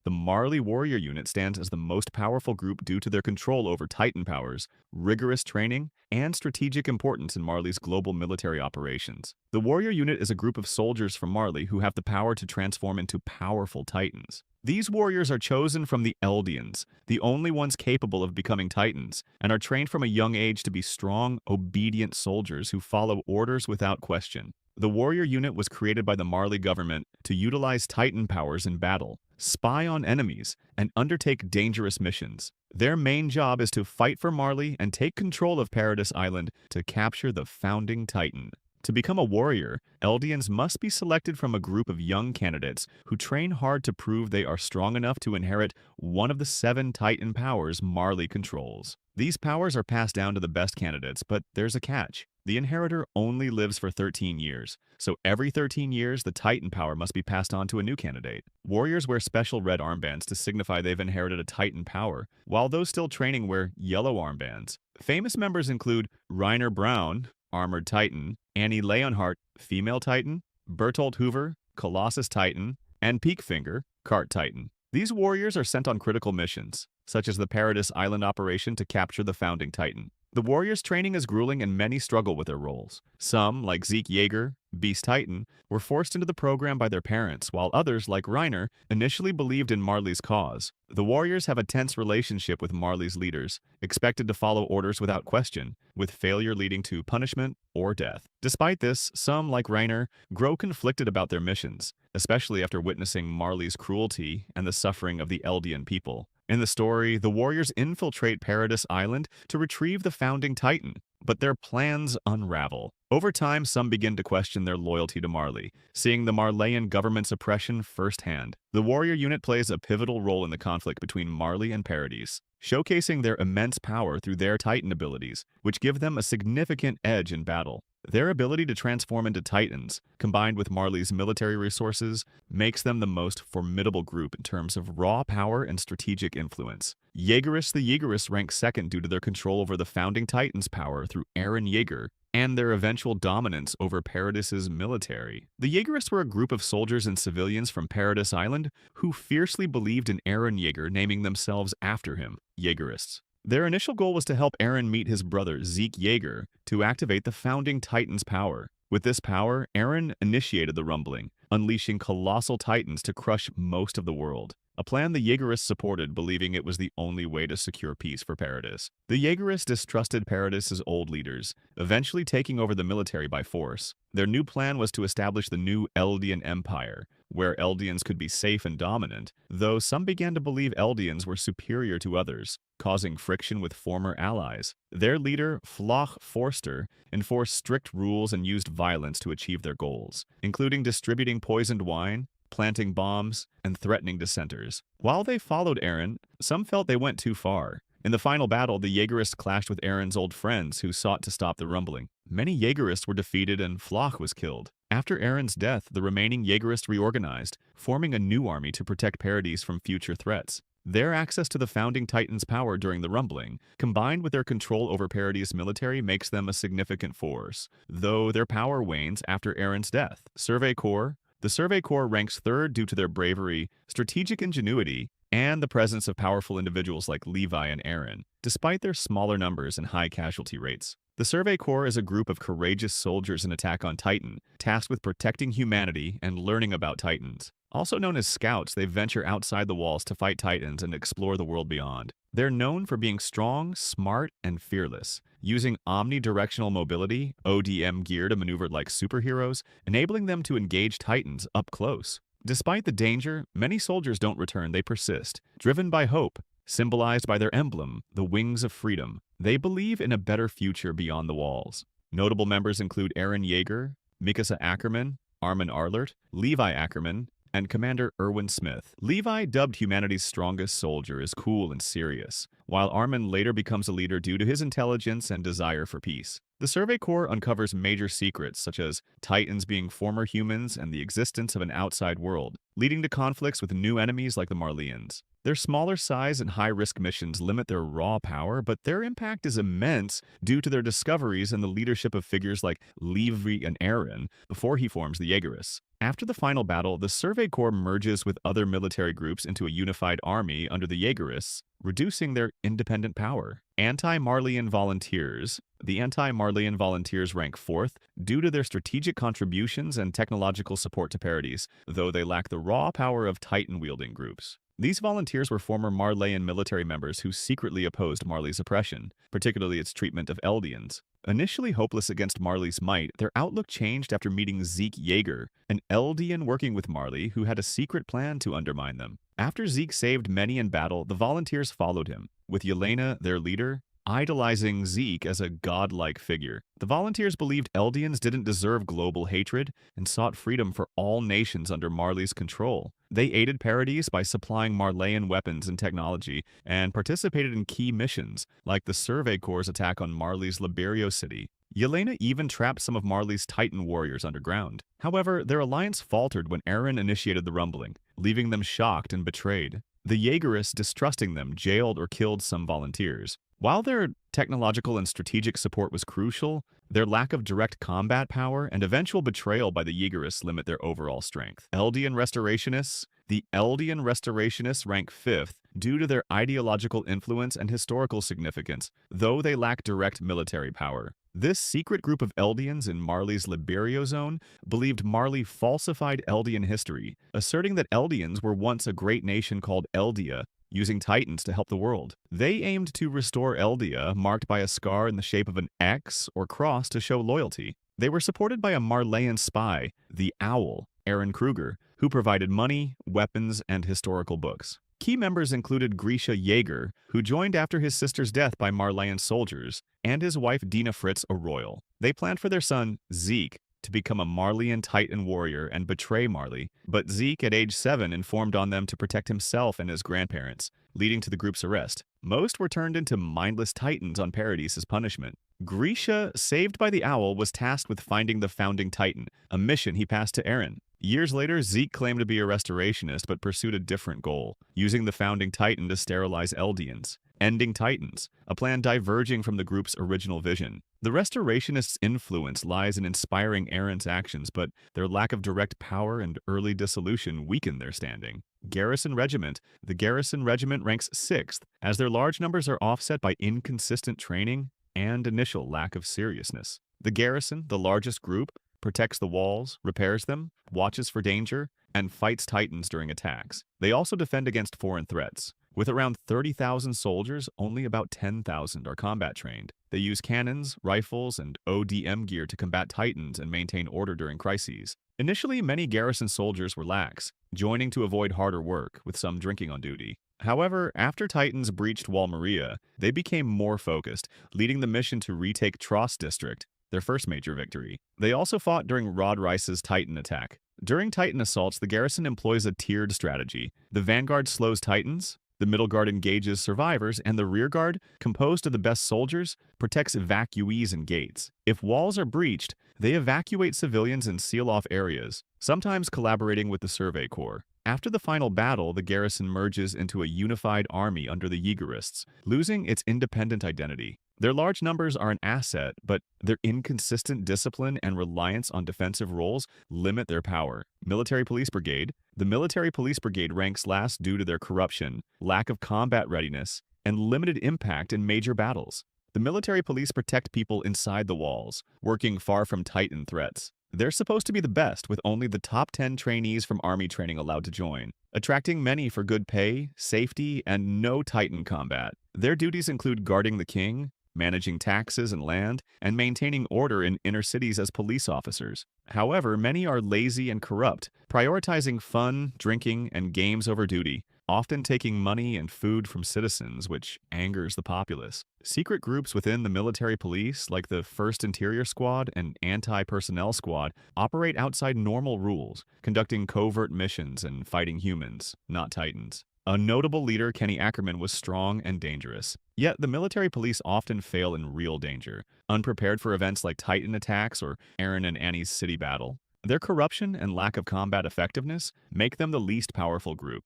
The Marley warrior unit stands as the most powerful group due to their control over Titan powers, rigorous training, and strategic importance in Marley's global military operations. The warrior unit is a group of soldiers from Marley who have the power to transform into powerful Titans. These warriors are chosen from the Eldians, the only ones capable of becoming Titans, and are trained from a young age to be strong, obedient soldiers who follow orders without question. The warrior unit was created by the Marley government to utilize Titan powers in battle, spy on enemies, and undertake dangerous missions. Their main job is to fight for Marley and take control of Paradis Island to capture the founding Titan. To become a warrior, Eldians must be selected from a group of young candidates who train hard to prove they are strong enough to inherit one of the 7 Titan powers Marley controls. These powers are passed down to the best candidates, but there's a catch. The inheritor only lives for 13 years, so every 13 years the Titan power must be passed on to a new candidate. Warriors wear special red armbands to signify they've inherited a Titan power, while those still training wear yellow armbands. Famous members include Reiner Brown, Armored Titan, Annie Leonhardt, Female Titan, Bertolt Hoover, Colossus Titan, and Peakfinger, Cart Titan. These warriors are sent on critical missions, such as the Paradis Island operation to capture the founding Titan. The warriors' training is grueling and many struggle with their roles. Some, like Zeke Yeager, Beast Titan, were forced into the program by their parents, while others, like Reiner, initially believed in Marley's cause. The warriors have a tense relationship with Marley's leaders, expected to follow orders without question, with failure leading to punishment or death. Despite this, some, like Reiner, grow conflicted about their missions, especially after witnessing Marley's cruelty and the suffering of the Eldian people. In the story, the warriors infiltrate Paradis Island to retrieve the founding Titan, but their plans unravel. Over time, some begin to question their loyalty to Marley, seeing the Marleyan government's oppression firsthand. The warrior unit plays a pivotal role in the conflict between Marley and Paradis, showcasing their immense power through their Titan abilities, which give them a significant edge in battle. Their ability to transform into Titans, combined with Marley's military resources, makes them the most formidable group in terms of raw power and strategic influence. Jaegerists the Jaegerists rank second due to their control over the founding Titan's power through Eren Yeager and their eventual dominance over Paradis's military. The Jaegerists were a group of soldiers and civilians from Paradis Island who fiercely believed in Eren Yeager, naming themselves after him, Jaegerists. Their initial goal was to help Eren meet his brother Zeke Yeager to activate the founding Titan's power. With this power, Eren initiated the rumbling, unleashing colossal Titans to crush most of the world. A plan the Jaegerists supported, believing it was the only way to secure peace for Paradis. The Jaegerists distrusted Paradis's old leaders, eventually taking over the military by force. Their new plan was to establish the new Eldian Empire, where Eldians could be safe and dominant, though some began to believe Eldians were superior to others, causing friction with former allies. Their leader, Floch Forster, enforced strict rules and used violence to achieve their goals, including distributing poisoned wine, planting bombs, and threatening dissenters. While they followed Eren, some felt they went too far. In the final battle, the Jaegerists clashed with Eren's old friends who sought to stop the rumbling. Many Jaegerists were defeated and Floch was killed. After Eren's death, the remaining Jaegerists reorganized, forming a new army to protect Paradis from future threats. Their access to the founding Titan's power during the rumbling, combined with their control over Paradis' military, makes them a significant force, though their power wanes after Eren's death. Survey Corps. The Survey Corps ranks third due to their bravery, strategic ingenuity, and the presence of powerful individuals like Levi and Eren, despite their smaller numbers and high casualty rates. The Survey Corps is a group of courageous soldiers in Attack on Titan, tasked with protecting humanity and learning about Titans. Also known as Scouts, they venture outside the walls to fight Titans and explore the world beyond. They're known for being strong, smart, and fearless, using omnidirectional mobility, ODM gear to maneuver like superheroes, enabling them to engage Titans up close. Despite the danger, many soldiers don't return, they persist, driven by hope, symbolized by their emblem, the wings of freedom. They believe in a better future beyond the walls. Notable members include Eren Yeager, Mikasa Ackerman, Armin Arlert, Levi Ackerman, and Commander Erwin Smith. Levi, dubbed humanity's strongest soldier, is cool and serious, while Armin later becomes a leader due to his intelligence and desire for peace. The Survey Corps uncovers major secrets, such as Titans being former humans and the existence of an outside world, leading to conflicts with new enemies like the Marleyans. Their smaller size and high-risk missions limit their raw power, but their impact is immense due to their discoveries and the leadership of figures like Levi and Aaron before he forms the Jaegerists. After the final battle, the Survey Corps merges with other military groups into a unified army under the Jaegerists, reducing their independent power. Anti-Marleyan volunteers. The anti-Marleyan volunteers rank fourth due to their strategic contributions and technological support to Parades, though they lack the raw power of Titan-wielding groups. These volunteers were former Marleyan military members who secretly opposed Marley's oppression, particularly its treatment of Eldians. Initially hopeless against Marley's might, their outlook changed after meeting Zeke Yeager, an Eldian working with Marley who had a secret plan to undermine them. After Zeke saved many in battle, the volunteers followed him, with Yelena, their leader, idolizing Zeke as a godlike figure. The volunteers believed Eldians didn't deserve global hatred and sought freedom for all nations under Marley's control. They aided Parades by supplying Marleyan weapons and technology and participated in key missions, like the Survey Corps' attack on Marley's Liberio city. Yelena even trapped some of Marley's Titan warriors underground. However, their alliance faltered when Aaron initiated the rumbling, leaving them shocked and betrayed. The Jaegerists, distrusting them, jailed or killed some volunteers. While their technological and strategic support was crucial, their lack of direct combat power and eventual betrayal by the Jaegerists limit their overall strength. Eldian Restorationists. The Eldian Restorationists rank fifth due to their ideological influence and historical significance, though they lack direct military power. This secret group of Eldians in Marley's Liberio zone believed Marley falsified Eldian history, asserting that Eldians were once a great nation called Eldia, using Titans to help the world. They aimed to restore Eldia, marked by a scar in the shape of an X or cross to show loyalty. They were supported by a Marleyan spy, the Owl, Aaron Kruger, who provided money, weapons, and historical books. Key members included Grisha Yeager, who joined after his sister's death by Marleyan soldiers, and his wife Dina Fritz, a royal. They planned for their son, Zeke, to become a Marleyan Titan warrior and betray Marley, but Zeke at age 7 informed on them to protect himself and his grandparents, leading to the group's arrest. Most were turned into mindless Titans on Parades as punishment. Grisha, saved by the Owl, was tasked with finding the founding Titan, a mission he passed to Aaron. Years later, Zeke claimed to be a restorationist but pursued a different goal, using the founding Titan to sterilize Eldians, ending Titans, a plan diverging from the group's original vision. The restorationists' influence lies in inspiring Aaron's actions, but their lack of direct power and early dissolution weakened their standing. Garrison Regiment. The Garrison Regiment ranks 6th, as their large numbers are offset by inconsistent training and initial lack of seriousness. The Garrison, the largest group, protects the walls, repairs them, watches for danger, and fights Titans during attacks. They also defend against foreign threats. With around 30,000 soldiers, only about 10,000 are combat trained. They use cannons, rifles, and ODM gear to combat Titans and maintain order during crises. Initially, many garrison soldiers were lax, joining to avoid harder work, with some drinking on duty. However, after Titans breached Wall Maria, they became more focused, leading the mission to retake Tross District, their first major victory. They also fought during Rod Rice's Titan attack. During Titan assaults, the garrison employs a tiered strategy. The vanguard slows Titans, the middle guard engages survivors, and the rear guard, composed of the best soldiers, protects evacuees and gates. If walls are breached, they evacuate civilians and seal off areas, sometimes collaborating with the Survey Corps. After the final battle, the garrison merges into a unified army under the Jaegerists, losing its independent identity. Their large numbers are an asset, but their inconsistent discipline and reliance on defensive roles limit their power. Military Police Brigade. The Military Police Brigade ranks last due to their corruption, lack of combat readiness, and limited impact in major battles. The military police protect people inside the walls, working far from Titan threats. They're supposed to be the best, with only the top 10 trainees from Army training allowed to join, attracting many for good pay, safety, and no Titan combat. Their duties include guarding the king, managing taxes and land, and maintaining order in inner cities as police officers. However, many are lazy and corrupt, prioritizing fun, drinking, and games over duty, often taking money and food from citizens, which angers the populace. Secret groups within the military police, like the 1st Interior Squad and Anti-Personnel Squad, operate outside normal rules, conducting covert missions and fighting humans, not Titans. A notable leader, Kenny Ackerman, was strong and dangerous. Yet the military police often fail in real danger, unprepared for events like Titan attacks or Aaron and Annie's city battle. Their corruption and lack of combat effectiveness make them the least powerful group.